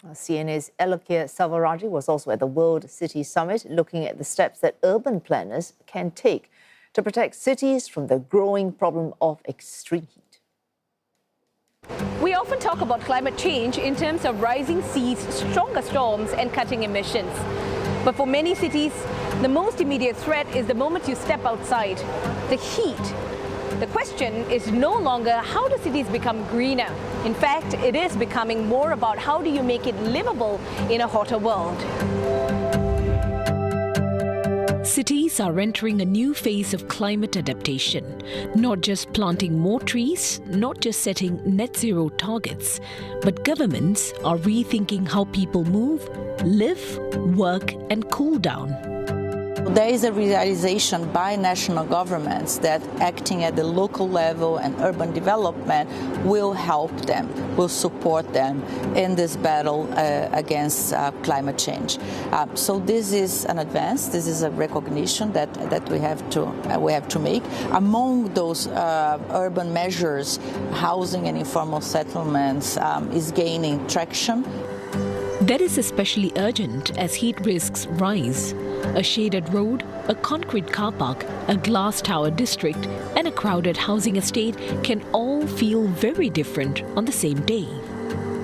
CNA's Elakeyaa Selvaraji was also at the World City Summit looking at the steps that urban planners can take to protect cities from the growing problem of extreme heat. We often talk about climate change in terms of rising seas, stronger storms and cutting emissions. But for many cities, the most immediate threat is the moment you step outside, the heat. The question is no longer how do cities become greener. In fact, it is becoming more about how do you make it livable in a hotter world. Cities are entering a new phase of climate adaptation, not just planting more trees, not just setting net zero targets, but governments are rethinking how people move, live, work and cool down. There is a realization by national governments that acting at the local level and urban development will help them, will support them in this battle against climate change. So this is an advance. This is a recognition that we have to make. Among those urban measures, housing and informal settlements is gaining traction. That is especially urgent as heat risks rise. A shaded road, a concrete car park, a glass tower district and a crowded housing estate can all feel very different on the same day.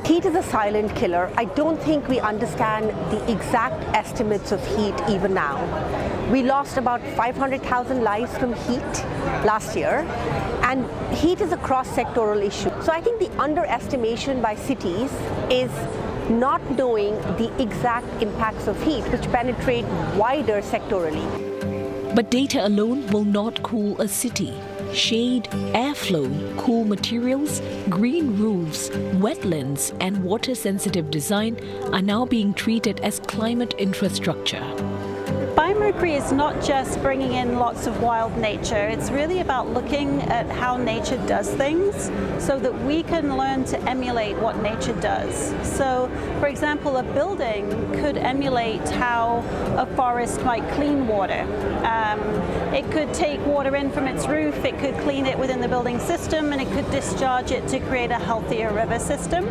Heat is a silent killer. I don't think we understand the exact estimates of heat even now. We lost about 500,000 lives from heat last year, and heat is a cross-sectoral issue. So I think the underestimation by cities is not knowing the exact impacts of heat, which penetrate wider sectorally. But data alone will not cool a city. Shade, airflow, cool materials, green roofs, wetlands and water-sensitive design are now being treated as climate infrastructure. Biomimicry is not just bringing in lots of wild nature, it's really about looking at how nature does things so that we can learn to emulate what nature does. So, for example, a building could emulate how a forest might clean water. It could take water in from its roof, it could clean it within the building system, and it could discharge it to create a healthier river system.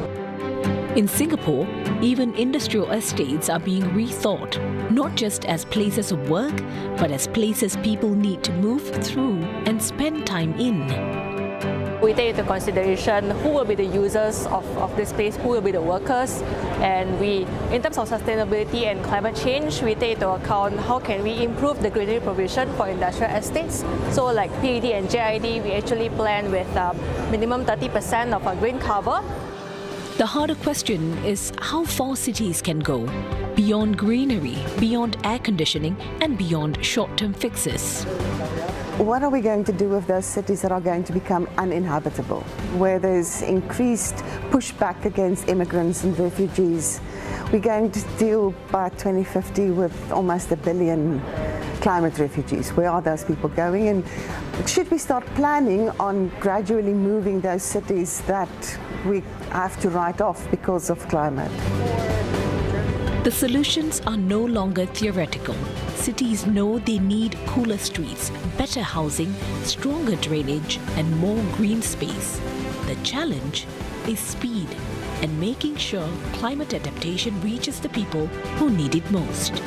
In Singapore, even industrial estates are being rethought, not just as places of work, but as places people need to move through and spend time in. We take into consideration who will be the users of this place, who will be the workers, and in terms of sustainability and climate change, we take into account how can we improve the greenery provision for industrial estates. So like PED and JID, we actually plan with minimum 30% of our green cover. The harder question is how far cities can go, beyond greenery, beyond air conditioning and beyond short-term fixes. What are we going to do with those cities that are going to become uninhabitable, where there's increased pushback against immigrants and refugees? We're going to deal by 2050 with almost 1 billion climate refugees. Where are those people going? And should we start planning on gradually moving those cities that we have to write off because of climate? The solutions are no longer theoretical. Cities know they need cooler streets, better housing, stronger drainage, and more green space. The challenge is speed and making sure climate adaptation reaches the people who need it most.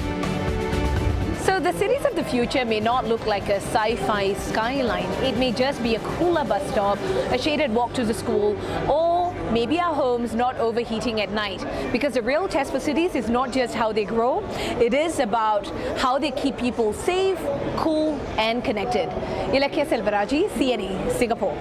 So the cities of the future may not look like a sci-fi skyline. It may just be a cooler bus stop, a shaded walk to the school, or maybe our homes not overheating at night. Because the real test for cities is not just how they grow, it is about how they keep people safe, cool and connected. Elakeyaa Selvaraji, CNA, Singapore.